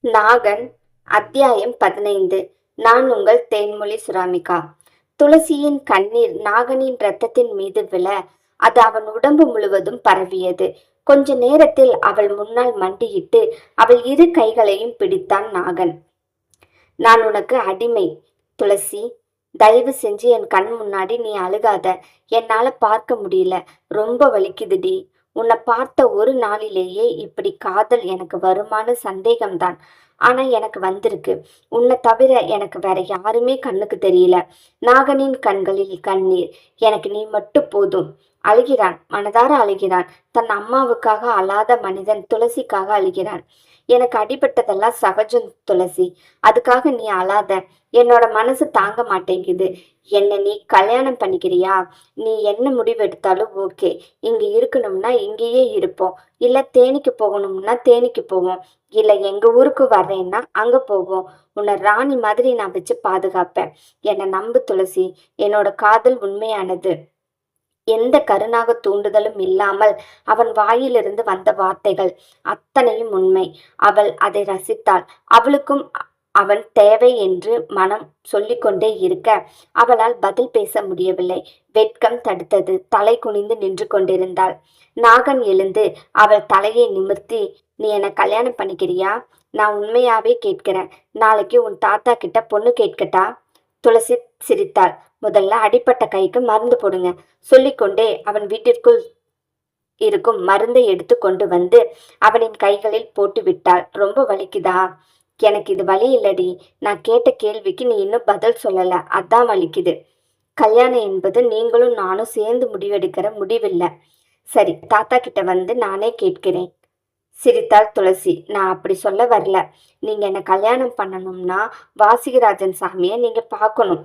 நாகன் அத்தியாயம் 15. நான் உங்கள் தேன்மொழி சுராமிகா. துளசியின் கண்ணீர் நாகனின் இரத்தத்தின் மீது விழ அது அவன் உடம்பு முழுவதும் பரவியது. கொஞ்ச நேரத்தில் அவள் முன்னால் மண்டியிட்டு அவள் இரு கைகளையும் பிடித்தான் நாகன். நான் உனக்கு அடிமை துளசி. தயவு செஞ்சு என் கண் முன்னாடி நீ அழுகாத. என்னால பார்க்க முடியல. ரொம்ப வலிக்குதுடி. உன்னை பார்த்த ஒரு நாளிலேயே இப்படி காதல் எனக்கு வருமானு சந்தேகம்தான். ஆனா எனக்கு வந்திருக்கு. உன்னை தவிர எனக்கு வேற யாருமே கண்ணுக்கு தெரியல. நாகனின் கண்களில் கண்ணீர். எனக்கு நீ மட்டும் போதும். அழுகிறான், மனதார அழுகிறான். தன் அம்மாவுக்காக அழாத மனிதன் துளசிக்காக அழுகிறான். எனக்கு அடிபட்டதெல்லாம் சகஜம் துளசி. அதுக்காக நீ அழாத. என்னோட மனசு தாங்க மாட்டேங்குது. என்ன நீ கல்யாணம் பண்ணிக்கிறியா? நீ என்ன முடிவு எடுத்தாலும் ஓகே. இங்க இருக்கணும்னா இங்கேயே இருப்போம். இல்ல தேனிக்கு போகணும்னா தேனிக்கு போவோம். இல்ல எங்க ஊருக்கு வர்றேன்னா அங்க போவோம். உன்னை ராணி மாதிரி நான் வச்சு பாதுகாப்பேன். என்னை நம்பு துளசி. என்னோட காதல் உண்மையானது. எந்த கருணாக தூண்டுதலும் இல்லாமல் அவன் வாயிலிருந்து வந்த வார்த்தைகள் அத்தனையும் உண்மை. அவள் அதை ரசித்தாள். அவளுக்கும் அவன் தேவை என்று மனம் சொல்லிக்கொண்டே இருக்க அவளால் பதில் பேச முடியவில்லை. வெட்கம் தடுத்தது. தலை குனிந்து நின்று கொண்டிருந்தாள். நாகன் எழுந்து அவள் தலையை நிமிர்த்தி, நீ என்னை கல்யாணம் பண்ணிக்கிறியா? நான் உண்மையாவே கேட்கிறேன். நாளைக்கு உன் தாத்தா கிட்ட பொண்ணு கேட்கட்டா? துளசி சிரித்தாள். முதல்ல அடிப்பட்ட கைக்கு மருந்து போடுங்க. சொல்லிக்கொண்டே அவன் வீட்டிற்குள் இருக்கும் மருந்தை எடுத்து கொண்டு வந்து அவனின் கைகளில் போட்டு விட்டாள். ரொம்ப வலிக்குதா? எனக்கு இது வலி இல்லடி. நான் கேட்ட கேள்விக்கு நீ இன்னும் பதில் சொல்லல. அதான் வலிக்குது. கல்யாணம் என்பது நீங்களும் நானும் சேர்ந்து முடிவெடுக்கிற முடிவில்லை. சரி, தாத்தா கிட்ட வந்து நானே கேட்கிறேன். சிரித்தாள் துளசி. நான் அப்படி சொல்ல வரல. நீங்க என்ன கல்யாணம் பண்ணணும்னா வாசிகராஜன் சாமியை நீங்க பார்க்கணும்.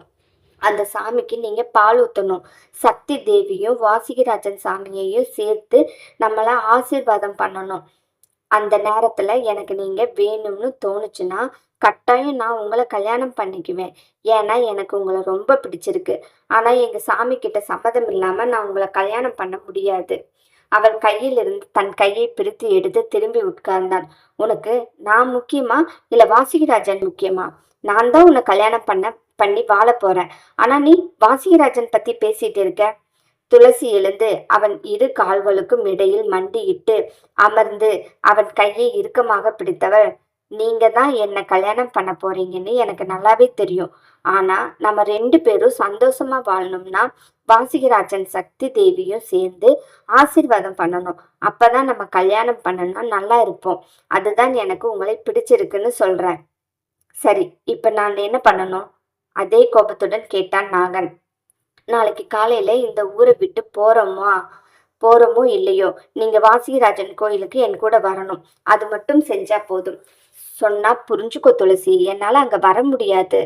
அந்த சாமிக்கு நீங்க பால் ஊற்றணும். சக்தி தேவியும் வாசிகராஜன் சாமியையும் சேர்த்து நம்மள ஆசீர்வாதம் பண்ணணும். அந்த நேரத்துல எனக்கு நீங்க வேணும்னு தோணுச்சுன்னா கட்டாயம் நான் உங்களை கல்யாணம் பண்ணிக்குவேன். ஏன்னா எனக்கு உங்களை ரொம்ப பிடிச்சிருக்கு. ஆனா எங்க சாமி கிட்ட சம்மதம் இல்லாம நான் உங்களை கல்யாணம் பண்ண முடியாது. அவள் கையிலிருந்து தன் கையை பிரித்து எடுத்து திரும்பி உட்கார்ந்தான். உனக்கு நான் முக்கியமா இல்ல வாசிகராஜன் முக்கியமா? நான் தான் உன்னை கல்யாணம் பண்ணி வாழ போறேன். ஆனா நீ வாசிகராஜன் பத்தி பேசிட்டு இருக்க. துளசி எழுந்து அவன் இரு கால்களுக்கும் இடையில் மண்டியிட்டு அமர்ந்து அவன் கையை இறுக்கமாக பிடித்தவள், நீங்க தான் என்ன கல்யாணம் பண்ண போறீங்கன்னு எனக்கு நல்லாவே தெரியும். ஆனா நம்ம 2 பேரும் சந்தோஷமா வாழணும்னா வாசிகராஜன் சக்தி தேவியும் சேர்ந்து ஆசீர்வாதம் பண்ணணும். அப்பதான் நம்ம கல்யாணம் பண்ணணும்னா நல்லா இருப்போம். அதுதான் எனக்கு உங்களை பிடிச்சிருக்குன்னு சொல்றேன். சரி, இப்ப நான் என்ன பண்ணணும்? அதே கோபத்துடன் கேட்டான் நாகன். நாளைக்கு காலையில இந்த ஊரை விட்டு போறோமோ இல்லையோ நீங்க வாசிகராஜன் கோயிலுக்கு என் கூட வரணும். அது மட்டும் செஞ்சா போதும். சொன்னா புரிஞ்சுக்கோ துளசி. என்னால அங்க வர முடியாது.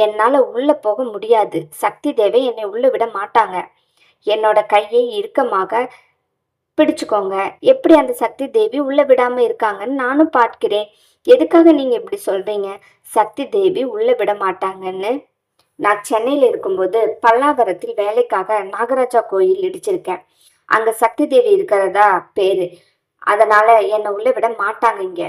என்னால உள்ள போக முடியாது. சக்தி தேவை என்னை உள்ள விட மாட்டாங்க. என்னோட கையை இறுக்கமாக பிடிச்சுக்கோங்க. எப்படி அந்த சக்தி தேவி உள்ள விடாம இருக்காங்கன்னு நானும் பார்க்கிறேன். எதுக்காக நீங்க இப்படி சொல்றீங்க? சக்தி தேவி உள்ள விட மாட்டாங்கன்னு? நான் சென்னையில் இருக்கும்போது பல்லாவரத்தில் வேலைக்காக நாகராஜா கோயில் இடிச்சிருக்கேன். அங்க சக்தி தேவி இருக்கிறதா பேரு. அதனால என்னை உள்ள விட மாட்டாங்க இங்க.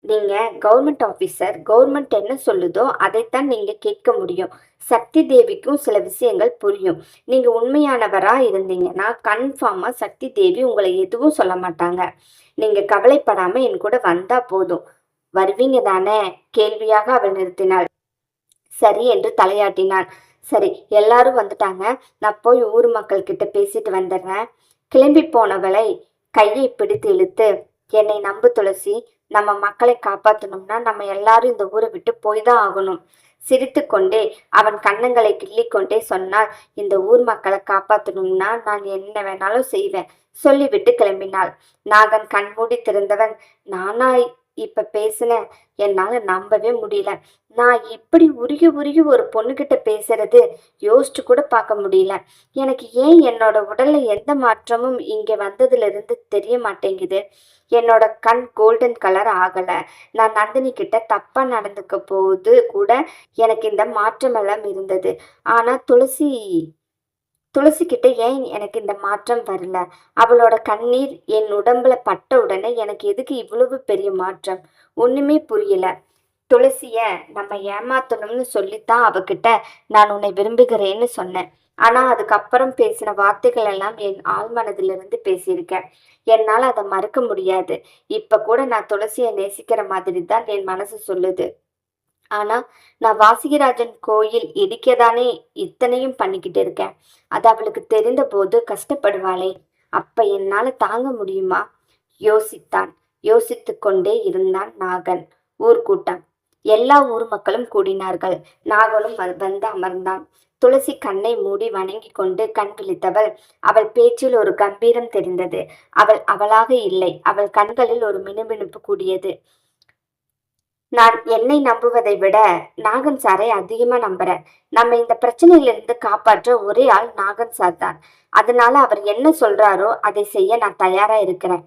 நீங்க கவர்மெண்ட் ஆபீசர். கவர்மெண்ட் என்ன சொல்லுதோ அதைத்தான் நீங்க கேட்க முடியும். சக்தி தேவிக்கும் சில விஷயங்கள் புரியும். நீங்க உண்மையானவரா இருந்தீங்கன்னா கன்ஃபார்மா சக்தி தேவி உங்களை எதுவும் சொல்ல மாட்டாங்க. நீங்க கவலைப்படாம என் கூட வந்தா போதும். வருவீங்க தானே? கேள்வியாக அவள் நிறுத்தினாள். சரி என்று தலையாட்டினான். சரி, எல்லாரும் வந்துட்டாங்க. நான் போய் ஊர் மக்கள் கிட்ட பேசிட்டு வந்துடுறேன். கிளம்பி போனவளை கையை பிடித்து இழுத்து, என்னை நம்பு துளசி. நம்ம மக்களை காப்பாற்றணும்னா நம்ம எல்லாரும் இந்த ஊரை விட்டு போய் தான் ஆகணும். சிரித்து கொண்டே அவன் கன்னங்களை கிள்ளிக்கொண்டே சொன்னாள். இந்த ஊர் மக்களை காப்பாற்றணும்னா நான் என்ன வேணாலும் செய்வேன். சொல்லிவிட்டு கிளம்பினாள். நாகன் கண்மூடி திறந்தவன், நானா இப்ப பேசுன? என்னால நம்பவே முடியல. நான் இப்படி உருகி உருகி ஒரு பொண்ணுகிட்ட பேசுறது யோசிச்சு கூட பார்க்க முடியல. எனக்கு ஏன் என்னோட உடல்ல எந்த மாற்றமும் இங்க வந்ததுல இருந்து தெரிய மாட்டேங்குது. என்னோட கண் கோல்டன் கலர் ஆகல. நான் நந்தினி கிட்ட தப்பா நடந்துக்க போது கூட எனக்கு இந்த மாற்றம் எல்லாம் இருந்தது. ஆனா துளசி துளசி கிட்ட ஏன் எனக்கு இந்த மாற்றம் வரல? அவளோட கண்ணீர் என் உடம்புல பட்ட உடனே எனக்கு எதுக்கு இவ்வளவு பெரிய மாற்றம்? ஒண்ணுமே புரியல. துளசிய நம்ம ஏமாத்தணும்னு சொல்லித்தான் அவகிட்ட நான் உன்னை விரும்புகிறேன்னு சொன்னேன். ஆனா அதுக்கப்புறம் பேசின வார்த்தைகள் எல்லாம் என் ஆழ்மனதிலிருந்து பேசியிருக்கேன். என்னால அதை மறுக்க முடியாது. இப்ப கூட நான் துளசிய நேசிக்கிற மாதிரி தான் என் மனசு சொல்லுது. ஆனா நான் வாசிகராஜன் கோயில் இடிக்கதானே இத்தனையும் பண்ணிக்கிட்டு இருக்கேன். அது அவளுக்கு தெரிந்த போது கஷ்டப்படுவாளே, அப்ப என்னால தாங்க முடியுமா? யோசித்தான். யோசித்துக் கொண்டே இருந்தான் நாகன். ஊர்க்கூட்டம். எல்லா ஊர் மக்களும் கூடினார்கள். நாகனும் வந்து அமர்ந்தான். துளசி கண்ணை மூடி வணங்கிக் கொண்டு கண் விழித்தவள். அவள் பேச்சில் ஒரு கம்பீரம் தெரிந்தது. அவள் அவளாக இல்லை. அவள் கண்களில் ஒரு மினுமினுப்பு கூடியது. நான் என்னை நம்புவதை விட நாகன் சாரை அதிகமா நம்புறேன். நம்ம இந்த பிரச்சனையிலிருந்து காப்பாற்ற ஒரே ஆள் நாகன் சார் தான். அதனால அவர் என்ன சொல்றாரோ அதை செய்ய நான் தயாரா இருக்கிறேன்.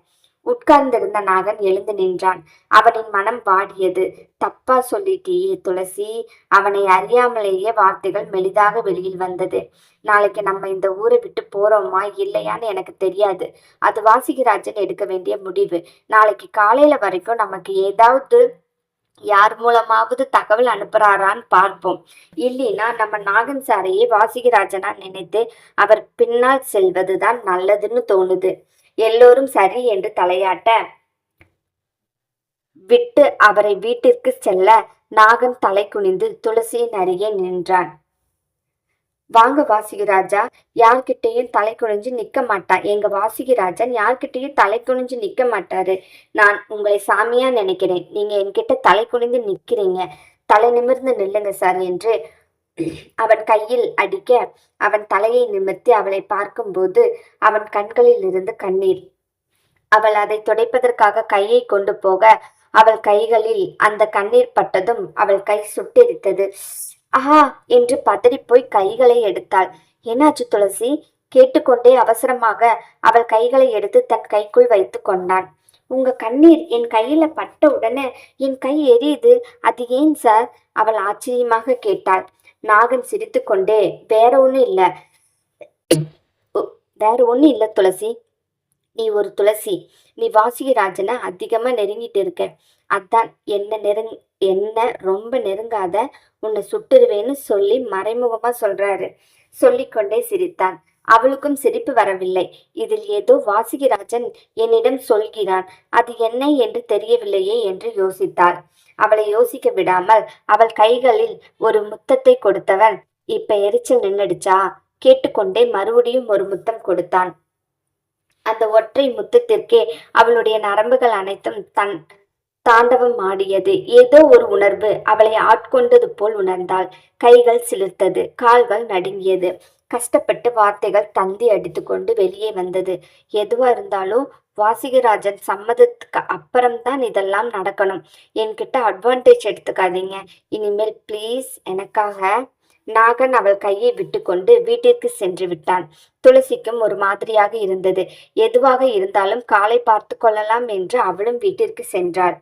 உட்கார்ந்திருந்த நாகன் எழுந்து நின்றான். அவனின் மனம் வாடியது. தப்பா சொல்லிட்டியே துளசி. அவனை அறியாமலேயே வார்த்தைகள் மெலிதாக வெளியில் வந்தது. நாளைக்கு நம்ம இந்த ஊரை விட்டு போறோமா இல்லையான்னு எனக்கு தெரியாது. அது வாசிகராஜன் எடுக்க வேண்டிய முடிவு. நாளைக்கு காலையில வரைக்கும் நமக்கு ஏதாவது யார் மூலமாவது தகவல் அனுப்புறாரான்னு பார்ப்போம். இல்லைன்னா நம்ம நாகன் சாரையே வாசிகராஜனா நினைத்து அவர் பின்னால் செல்வதுதான் நல்லதுன்னு தோணுது. எல்லோரும் சரி என்று தலையாட்ட விட்டு அவரை வீட்டிற்கு செல்ல நாகன் தலை குனிந்து துளசியின் அருகே நின்றான். வாங்க வாசிகராஜா. யார்கிட்டயும் தலை குனிஞ்சு நிக்க மாட்டான். எங்க வாசிகராஜன் யார்கிட்டயும் தலை குனிஞ்சு நிக்க மாட்டாரு. நான் உங்களை சாமியா நினைக்கிறேன். நீங்க என்கிட்ட தலை குனிந்து நிக்கிறீங்க. தலை நிமிர்ந்து நில்லுங்க சார் என்று அவன் கையில் அடிக்க அவன் தலையை நிமிர்த்தி அவளை பார்க்கும்போது அவன் கண்களில் இருந்து கண்ணீர். அவள் அதை துடைப்பதற்காக கையை கொண்டு போக அவள் கைகளில் அந்த கண்ணீர் பட்டதும் அவள் கை சுட்டெரித்தது. ஆஹா என்று பதறிப்போய் கைகளை எடுத்தாள். என்னாச்சு துளசி? கேட்டுக்கொண்டே அவசரமாக அவள் கைகளை எடுத்து தன் கைக்குள் வைத்து கொண்டான். உங்க கண்ணீர் என் கையில பட்ட உடனே என் கை எரியுது. அது ஏன் சார்? அவள் ஆச்சரியமாக கேட்டாள். நாகன் சிரித்து கொண்டே வேற ஒன்றும் இல்லை, வேற ஒன்றும் இல்லை துளசி. நீ ஒரு துளசி. நீ வாசிகராஜனை அதிகமா நெருங்கிட்டு இருக்க. அதான் என்ன ரொம்ப நெருங்காத, உன்னை சுட்டுருவேன்னு சொல்லி மறைமுகமா சொல்றாரு. சொல்லிக்கொண்டே சிரித்தான். அவளுக்கும் சிரிப்பு வரவில்லை. இதில் ஏதோ வாசிகராஜன் என்னிடம் சொல்கிறான். அது என்ன என்று தெரியவில்லையே என்று யோசித்தாள். அவளை யோசிக்க விடாமல் அவள் கைகளில் ஒரு முத்தத்தை கொடுத்தவன் இப்ப எரிச்சல் நின்னுடுச்சா கேட்டுக்கொண்டே மறுபடியும் ஒரு முத்தம் கொடுத்தான். அந்த ஒற்றை முத்தத்திற்கே அவளுடைய நரம்புகள் அனைத்தும் தாண்டவம் ஆடியது. ஏதோ ஒரு உணர்வு அவளை ஆட்கொண்டது போல் உணர்ந்தாள். கைகள் சிலிர்த்தது, கால்கள் நடுங்கியது. கஷ்டப்பட்டு வார்த்தைகள் தந்தி அடித்துக்கொண்டு வெளியே வந்தது. எதுவா இருந்தாலும் வாசிகராஜன் சம்மதத்துக்கு அப்புறம்தான் இதெல்லாம் நடக்கணும். என்கிட்ட அட்வான்டேஜ் எடுத்துக்காதீங்க இனிமேல் ப்ளீஸ், எனக்காக. நாகன் அவள் கையை விட்டுக்கொண்டு வீட்டிற்கு சென்று விட்டான். துளசிக்கும் ஒரு மாதிரியாக இருந்தது. எதுவாக இருந்தாலும் காலை பார்த்து கொள்ளலாம் என்று அவளும் வீட்டிற்கு சென்றாள்.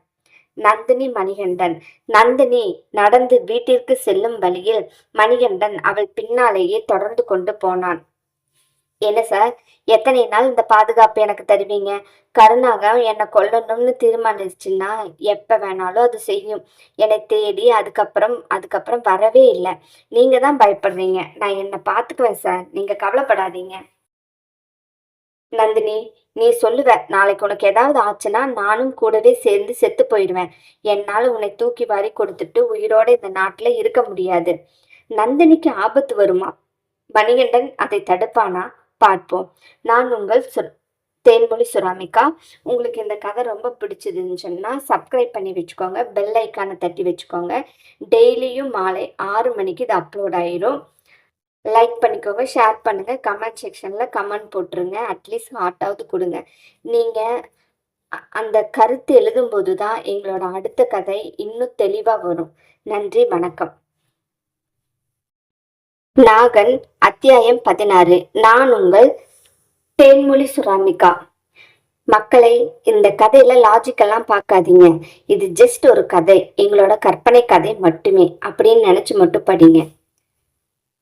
நந்தினி மணிகண்டன். நந்தினி நடந்து வீட்டிற்கு செல்லும் வழியில் மணிகண்டன் அவள் பின்னாலேயே தொடர்ந்து கொண்டு போனான். என்ன சார், எத்தனை நாள் இந்த பாதுகாப்பு எனக்கு தருவீங்க? கருணாக என்னை கொல்லணும்னு தீர்மானிச்சுன்னா எப்ப வேணாலும் அது செய்யும். என்னை தேடி அதுக்கப்புறம் வரவே இல்லை. நீங்க தான் பயப்படுறீங்க. நான் என்னை பார்த்துக்குவேன் சார், நீங்க கவலைப்படாதீங்க. நந்தினி, நீ சொல்லுவ நாளைக்கு உனக்கு ஏதாவது ஆச்சுன்னா நானும் கூடவே சேர்ந்து செத்து போயிடுவேன். என்னால உன்னை தூக்கி வாரி கொடுத்துட்டு உயிரோட இந்த நாட்டுல இருக்க முடியாது. நந்தினிக்கு ஆபத்து வருமா? மணிகண்டன் அதை தடுப்பானா? பார்ப்போம். நான் உங்கள் தேன்மொழி சுராமிகா. உங்களுக்கு இந்த கதை ரொம்ப பிடிச்சதுன்னு சொன்னால் சப்ஸ்கிரைப் பண்ணி வச்சுக்கோங்க. பெல் ஐக்கானை தட்டி வச்சுக்கோங்க. டெய்லியும் மாலை 6 மணிக்கு இது அப்லோட் ஆயிரும். லைக் பண்ணிக்கோங்க, ஷேர் பண்ணுங்கள், கமெண்ட் செக்ஷனில் கமெண்ட் போட்டுருங்க. அட்லீஸ்ட் ஹார்ட்டாவது கொடுங்க. நீங்கள் அந்த கருத்து எழுதும்போது தான் எங்களோட அடுத்த கதை இன்னும் தெளிவாக வரும். நன்றி, வணக்கம். நாகன் அத்தியாயம் 16. நான் உங்கள் தேன்மொழி சுராமிகா. மக்களை, இந்த கதையில லாஜிக்கெல்லாம் பார்க்காதீங்க. இது ஜஸ்ட் ஒரு கதை, எங்களோட கற்பனை கதை மட்டுமே அப்படின்னு நினைச்சு மட்டும் படிங்க.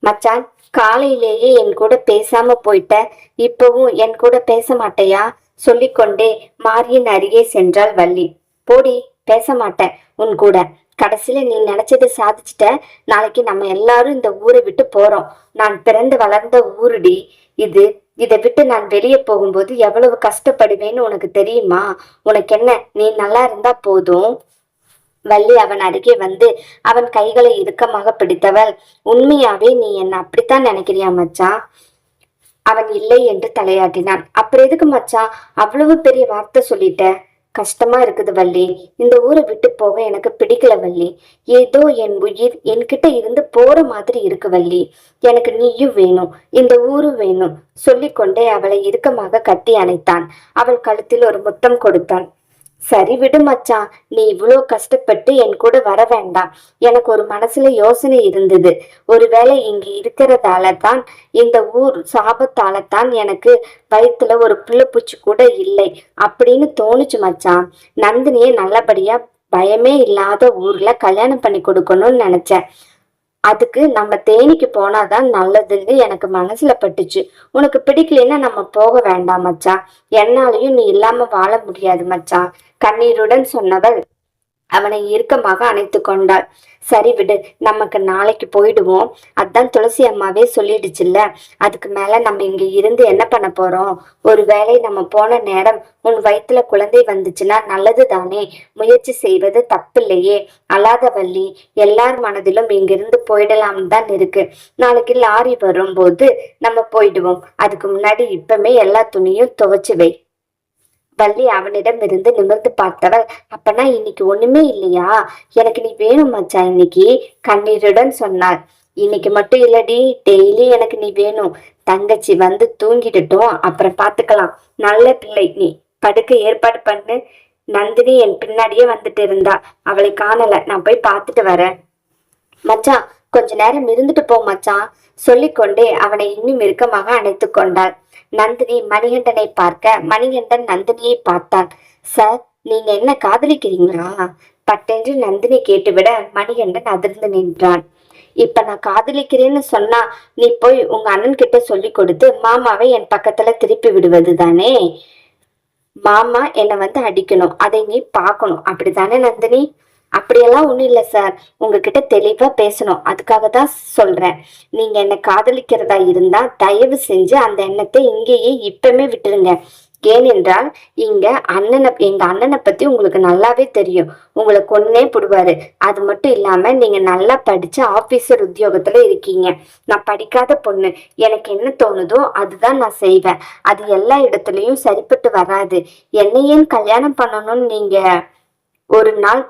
மச்சான், காலையிலேயே என் கூட பேசாம போயிட்ட, இப்பவும் என் கூட பேச மாட்டையா? சொல்லிக்கொண்டே மாரியின் அருகே சென்றாள் வள்ளி. போடி, பேச மாட்டேன் உன் கூட. கடைசியில நீ நினைச்சதை சாதிச்சிட்ட. நாளைக்கு நம்ம எல்லாரும் இந்த ஊரை விட்டு போறோம். நான் பிறந்து வளர்ந்த ஊருடி இது. இதை விட்டு நான் வெளியே போகும்போது எவ்வளவு கஷ்டப்படுவேன்னு உனக்கு தெரியுமா? உனக்கு என்ன, நீ நல்லா இருந்தா போதும். வள்ளி அவன் அருகே வந்து அவன் கைகளை இறுக்கமாக பிடித்தவள், உண்மையாவே நீ என்ன அப்படித்தான் நினைக்கிறியா மச்சான்? அவன் இல்லை என்று தலையாட்டினான். அப்புறம் எதுக்கு மச்சான் அவ்வளவு பெரிய வார்த்தை சொல்லிட்ட? கஷ்டமா இருக்குது வள்ளி. இந்த ஊரை விட்டு போக எனக்கு பிடிக்கல வள்ளி. ஏதோ என் உயிர் என்கிட்ட இருந்து போற மாதிரி இருக்கு வள்ளி. எனக்கு நீயும் வேணும், இந்த ஊரும் வேணும். சொல்லிக்கொண்டே அவளை இறுக்கமாக கட்டி அணைத்தான். அவள் கழுத்தில் ஒரு முத்தம் கொடுத்தான். சரி விடு மச்சான், நீ இவ்வளோ கஷ்டப்பட்டு என் கூட வர வேண்டாம். எனக்கு ஒரு மனசுல யோசனை இருந்தது. ஒருவேளை இங்கு இருக்கிறதால தான், இந்த ஊர் சாபத்தால தான் எனக்கு வயிற்றுல ஒரு புள்ளப்பூச்சி கூட இல்லை அப்படின்னு தோணுச்சு மச்சான். நந்தினியை நல்லபடியா பயமே இல்லாத ஊர்ல கல்யாணம் பண்ணி கொடுக்கணும்னு நினைச்சேன். அதுக்கு நம்ம தேனிக்கு போனாதான் நல்லதுன்னு எனக்கு மனசுல பட்டுச்சு. உனக்கு பிடிக்கலன்னா நம்ம போக வேண்டாம் மச்சான். என்னாலையும் நீ இல்லாம வாழ முடியாது மச்சான், கண்ணீருடன் சொன்னவள் அவனை இறுக்கமாக அணைத்து கொண்டாள். சரி விடு, நமக்கு நாளைக்கு போயிடுவோம். அதான் துளசி அம்மாவே சொல்லிடுச்சுல்ல. அதுக்கு மேல நம்ம இங்க இருந்து என்ன பண்ண போறோம்? ஒருவேளை நம்ம போன நேரம் உன் வயிற்றுல குழந்தை வந்துச்சுன்னா நல்லது தானே. முயற்சி செய்வது தப்பில்லையே. அழாத வள்ளி, எல்லார் மனதிலும் இங்கிருந்து போயிடலாம் தான் இருக்கு. நாளைக்கு லாரி வரும்போது நம்ம போயிடுவோம். அதுக்கு முன்னாடி இப்பமே எல்லா துணியும் துவைச்சு வை. வள்ளி அவனிடம் இருந்து நிமிர்ந்து பார்த்தவள், அப்பனா இன்னைக்கு ஒண்ணுமே இல்லையா? எனக்கு நீ வேணும் மச்சான் இன்னைக்கு, கண்ணீருடன் சொன்னாள். இன்னைக்கு மட்டும் இல்லடி, டெய்லி எனக்கு நீ வேணும். தங்கச்சி வந்து தூங்கிடட்டும், அப்புறம் பாத்துக்கலாம். நல்ல பிள்ளை நீ, படுக்க ஏற்பாடு பண்ணு. நந்தினி என் பின்னாடியே வந்துட்டு இருந்தா, அவளை காணல. நான் போய் பார்த்துட்டு வரேன். மச்சான், கொஞ்ச நேரம் இருந்துட்டு போ மச்சான். சொல்லிக்கொண்டே அவனை இன்னும் இறுக்கமாக அணைத்து கொண்டாள். நந்தினி மணிகண்டனை பார்க்க மணிகண்டன் நந்தினியை பார்த்தான். சார், நீங்க என்ன காதலிக்கிறீங்களா? பட்டென்று நந்தினி கேட்டுவிட மணிகண்டன் அதிர்ந்து நின்றான். இப்ப நான் காதலிக்கிறேன்னு சொன்னா நீ போய் உங்க அண்ணன் கிட்ட சொல்லி கொடுத்து மாமாவை என் பக்கத்துல திருப்பி விடுவது தானே? மாமா என்னை வந்து அடிக்கணும், அதை நீ பார்க்கணும், அப்படித்தானே நந்தினி? அப்படியெல்லாம் ஒண்ணும் இல்லை சார். உங்ககிட்ட தெளிவா பேசணும், அதுக்காக தான் சொல்றேன். நீங்க என்ன காதலிக்கிறதா இருந்தா தயவு செஞ்சு அந்த எண்ணத்தை இங்கேயே இப்பமே விட்டுருங்க. ஏனென்றால் எங்க அண்ணனை பத்தி உங்களுக்கு நல்லாவே தெரியும். உங்களை கொன்னே போடுவாரு. அது மட்டும் இல்லாம நீங்க நல்லா படிச்சு ஆபீசர் உத்தியோகத்துல இருக்கீங்க. நான் படிக்காத பொண்ணு. எனக்கு என்ன தோணுதோ அதுதான் நான் செய்வேன். அது எல்லா இடத்துலயும் சரிப்பட்டு வராது. என்னை ஏன் கல்யாணம் பண்ணணும்னு நீங்க ஒரு நாள்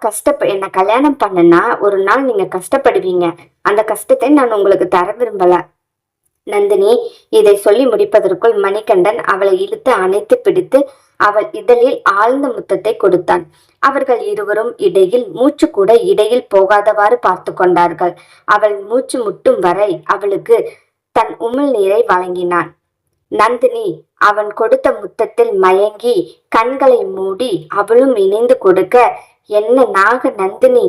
என்ன கல்யாணம் பண்ணனா ஒரு நாள் நீங்க கஷ்டப்படுவீங்க. அந்த கஷ்டத்தை நான் உங்களுக்கு தர விரும்பல. நந்தினி இதை சொல்லி முடிப்பதற்குள் மணிகண்டன் அவளை இழுத்து அணைத்து பிடித்து அவள் இதழில் ஆழ்ந்த முத்தத்தை கொடுத்தான். அவர்கள் இருவரும் இடையில் மூச்சு கூட இடையில் போகாதவாறு பார்த்து கொண்டார்கள். அவள் மூச்சு முட்டும் வரை அவளுக்கு தன் உமிழ் நீரை வழங்கினான். நந்தினி அவன் கொடுத்த முத்தத்தில் மயங்கி கண்களை மூடி அவளும் இணைந்து கொடுக்க, என்ன நாக நந்தினி,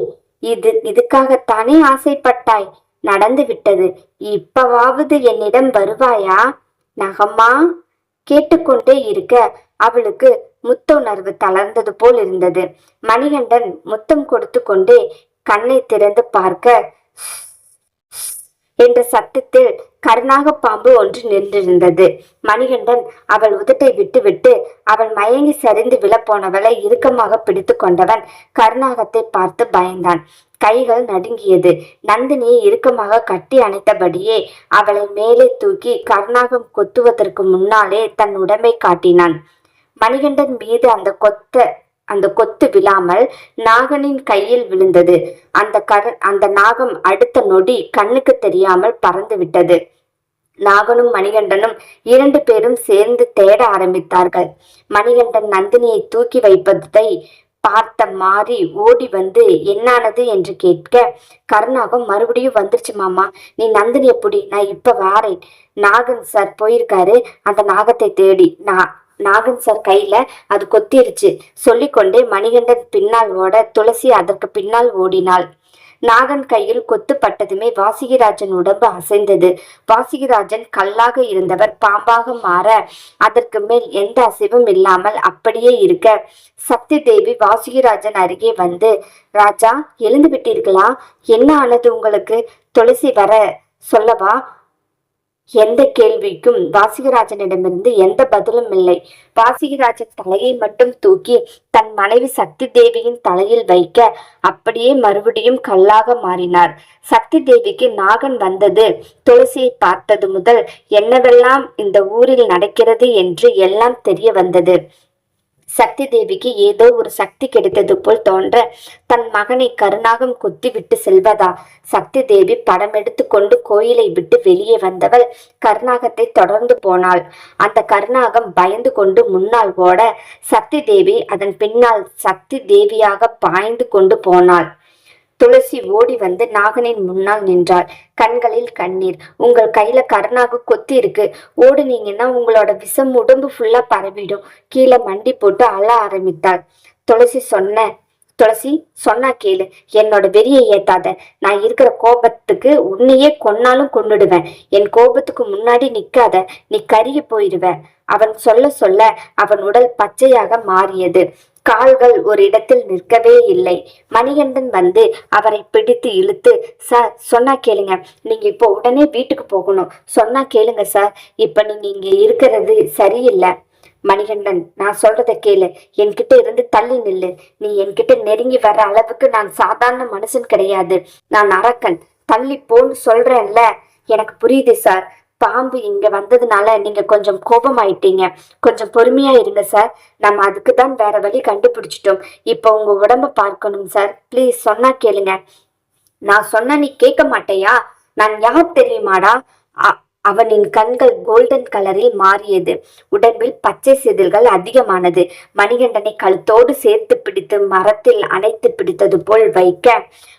இதுக்காகத்தானே ஆசைப்பட்டாய்? நடந்து விட்டது. இப்பவாவது என்னிடம் வருவாயா நகம்மா? கேட்டுக்கொண்டே இருக்க அவளுக்கு முத்த உணர்வு தளர்ந்தது போல் இருந்தது. மணிகண்டன் முத்தம் கொடுத்து கொண்டே கண்ணை திறந்து பார்க்க என்ற சத்தத்தில் கருணாக பாம்பு ஒன்று நின்றிருந்தது. மணிகண்டன் அவள் உதட்டை விட்டுவிட்டு அவள் மயங்கி சரிந்து விழப்போனவளை இறுக்கமாக பிடித்து கொண்டவன் கருணாகத்தை பார்த்து பயந்தான். கைகள் நடுங்கியது. நந்தினியை இறுக்கமாக கட்டி அணைத்தபடியே அவளை மேலே தூக்கி கருணாகம் கொத்துவதற்கு முன்னாலே தன் உடம்பை காட்டினான். மணிகண்டன் மீது அந்த கொத்து விழாமல் நாகனின் கையில் விழுந்தது. அந்த நாகம் அடுத்த நொடி கண்ணுக்கு தெரியாமல் பறந்து விட்டது. நாகனும் மணிகண்டனும் 2 பேரும் சேர்ந்து தேட ஆரம்பித்தார்கள். மணிகண்டன் நந்தினியை தூக்கி வைப்பதை பார்த்த மாறி ஓடி வந்து என்னானது என்று கேட்க, கருணாகம் மறுபடியும் வந்துருச்சு மாமா, நீ நந்தினியை புடி, நான் இப்ப வாரேன். நாகன் சார் போயிருக்காரு அந்த நாகத்தை தேடி. நாகன் சார் கையில அது கொத்திருச்சு. சொல்லிக்கொண்டே மணிகண்டன் பின்னால் ஓட துளசி அதற்கு பின்னால் ஓடினாள். நாகன் கையில் கொத்து பட்டதுமே வாசுகிராஜன் உடம்பு அசைந்தது. வாசுகிராஜன் கல்லாக இருந்தவர் பாம்பாக மாற அதற்கு மேல் எந்த அசைவும் இல்லாமல் அப்படியே இருக்க சக்தி தேவி வாசுகிராஜன் அருகே வந்து, ராஜா எழுந்து விட்டீர்களா? என்ன ஆனது உங்களுக்கு? துளசி வர சொல்லவா? எந்த கேள்விக்கும் வாசிகராஜனிடமிருந்து எந்த பதிலும் இல்லை. வாசிகராஜன் தலையை மட்டும் தூக்கி தன் மனைவி சக்தி தேவியின் தலையில் வைக்க அப்படியே மறுபடியும் கல்லாக மாறினார். சக்தி தேவிக்கு நாகன் வந்தது துளசியை பார்த்தது முதல் என்னவெல்லாம் இந்த ஊரில் நடக்கிறது என்று எல்லாம் தெரிய வந்தது. சக்தி தேவிக்கு ஏதோ ஒரு சக்தி கிடைத்தது போல் தோன்ற தன் மகனை கருநாகம் குத்தி விட்டு செல்வதா? சக்தி தேவி படம் எடுத்து கொண்டு கோயிலை விட்டு வெளியே வந்தவள் கருநாகத்தை தொடர்ந்து போனாள். அந்த கருநாகம் பயந்து கொண்டு முன்னால் ஓட சக்தி தேவி அதன் பின்னால் சக்தி தேவியாக பாய்ந்து கொண்டு போனாள். துளசி ஓடி வந்து நாகனின் முன்னால் நின்றாள். கண்களில் கண்ணீர். உங்கள் கையில கருணாக கொத்தி இருக்கு, ஓடுனீங்கன்னா உங்களோட விஷம் உடம்பு ஃபுல்லா பரவிடும். கீழே மண்டி போட்டு அழ ஆரம்பித்தாள். துளசி சொன்னா கேளு, என்னோட வெறியை ஏத்தாத. நான் இருக்கிற கோபத்துக்கு உன்னையே கொன்னாலும் கொன்னுடுவேன். என் கோபத்துக்கு முன்னாடி நிக்காத, நீ கருகி போயிடுவ. அவன் சொல்ல சொல்ல அவன் உடல் பச்சையாக மாறியது. கால்கள் ஒரு இடத்தில் நிற்கவே இல்லை. மணிகண்டன் வந்து அவரை பிடித்து இழுத்து, சார் சொன்னா கேளுங்க, நீங்க இப்போ உடனே வீட்டுக்கு போகணும். சொன்னா கேளுங்க சார், இப்ப நீங்க இங்க இருக்கிறது சரியில்லை. மணிகண்டன், நான் சொல்றத கேளு, என்கிட்ட இருந்து தள்ளி நில்லு. நீ என்கிட்ட நெருங்கி வர அளவுக்கு நான் சாதாரண மனுஷன் கிடையாது. நான் அரக்கன். தள்ளி போன்னு சொல்றேன்ல. எனக்கு புரியுது சார். பாம்பு இங்க வந்ததுனால நீங்க கொஞ்சம் கோபமாயிட்டீங்க. கொஞ்சம் பொறுமையா இருங்க சார். நம்ம அதுக்கு தான் வேற வழி கண்டுபிடிச்சிட்டோம். இப்போ உங்க உடம்ப பார்க்கணும் சார். ப்ளீஸ் சொன்னா கேளுங்க. நான் சொன்னா நீ கேட்க மாட்டேயா? நான் யார் தெரியுமாடா? அவனின் கண்கள் கோல்டன் கலரில் மாறியது. உடம்பில் பச்சை செதில்கள் அதிகமானது. மணிகண்டனை கழுத்தோடு சேர்த்து பிடித்து மரத்தில் அணைத்து பிடித்தது போல் வைக்க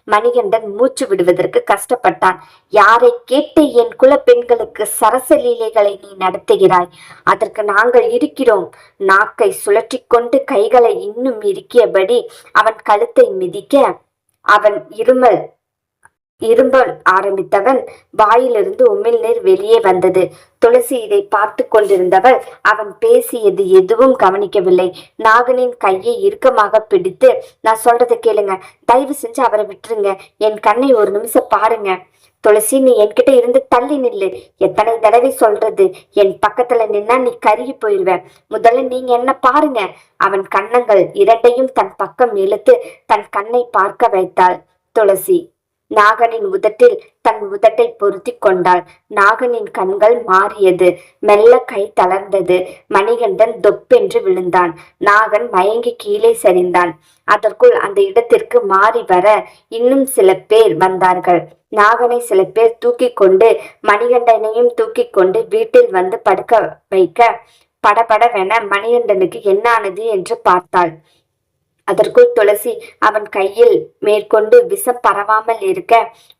மணிகண்டன் மூச்சு விடுவதற்கு கஷ்டப்பட்டான். யாரை கேட்டு என் குல பெண்களுக்கு சரச லீலைகளை நீ நடத்துகிறாய்? அதற்கு நாங்கள் இருக்கிறோம். நாக்கை சுழற்றி கொண்டு கைகளை இன்னும் இறுக்கியபடி அவன் கழுத்தை மிதிக்க அவன் இரும்ப ஆரம்பித்தவன் வாயிலிருந்து உமிழ்நீர் வெளியே வந்தது. துளசி இதை பார்த்து கொண்டிருந்தவள் அவன் பேசியது எதுவும் கவனிக்கவில்லை. நாகனின் கையை இறுக்கமாக பிடித்து, நான் சொல்றதை கேளுங்க, தயவு செஞ்சு அவரை விட்டுருங்க. என் கண்ணை ஒரு நிமிஷம் பாருங்க. துளசி, நீ என்கிட்ட இருந்து தள்ளி நில்லு. எத்தனை தடவை சொல்றது? என் பக்கத்துல நின்னா நீ கருகி போயிருவ. முதல்ல நீங்க என்ன பாருங்க. அவன் கன்னங்கள் இரண்டையும் தன் பக்கம் இழுத்து தன் கண்ணை பார்க்க வைத்தாள் துளசி. நாகனின் உதட்டில் தன் உதட்டை பொருத்தி கொண்டாள். நாகனின் கண்கள் மாறியது. மெல்ல கை தளர்ந்தது. மணிகண்டன் தொப்பென்று விழுந்தான். நாகன் மயங்கி கீழே சரிந்தான். அதற்குள் அந்த இடத்திற்கு மாறி வர இன்னும் சில பேர் வந்தார்கள். நாகனை சில பேர் தூக்கி கொண்டு மணிகண்டனையும் தூக்கி கொண்டு வீட்டில் வந்து படுக்க வைக்க படபடவென மணிகண்டனுக்கு என்ன ஆனது என்று பார்த்தாள். அதற்குள் துளசி அவன் கையில் மேற்கொண்டு விஷம் பரவாமல் இருக்க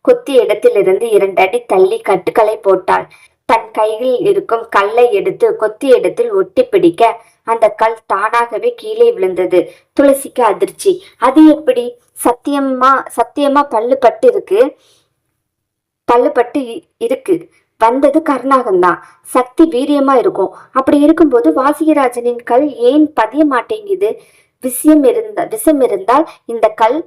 குத்தி இடத்திலிருந்து 2 அடி தள்ளி கட்டுக்களை போட்டாள். தன் கையில் இருக்கும் கல்லை எடுத்து கொத்தி இடத்தில் ஒட்டி பிடிக்க அந்த கல் தானாகவே கீழே விழுந்தது. துளசிக்கு அதிர்ச்சி. அது எப்படி? சத்தியமா பல்லுப்பட்டு இருக்கு. வந்தது கருணாகந்தான். சக்தி வீரியமா இருக்கும். அப்படி இருக்கும்போது வாசிகராஜனின் கல் ஏன் பதிய மாட்டேங்குது? விஷம் இருந்தால் இந்த கல்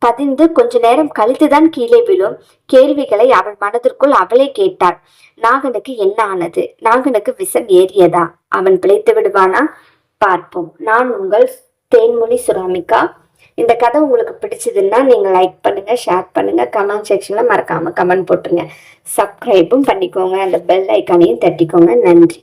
பதிந்து கொஞ்ச நேரம் கழித்துதான் கீழே விழும். கேள்விகளை அவள் மனதிற்குள் அவளே கேட்டாள். நாகனுக்கு என்ன ஆனது? நாகனுக்கு விஷம் ஏறியதா? அவன் பிழைத்து விடுவானா? பார்ப்போம். நான் உங்கள் தேன்மொழி சுராமிகா. இந்த கதை உங்களுக்கு பிடிச்சதுன்னா நீங்க லைக் பண்ணுங்க, ஷேர் பண்ணுங்க, கமெண்ட் செக்ஷன்ல மறக்காம கமெண்ட் போட்டுருங்க. சப்ஸ்கிரைபும் பண்ணிக்கோங்க. அந்த பெல் ஐக்கானையும் தட்டிக்கோங்க. நன்றி.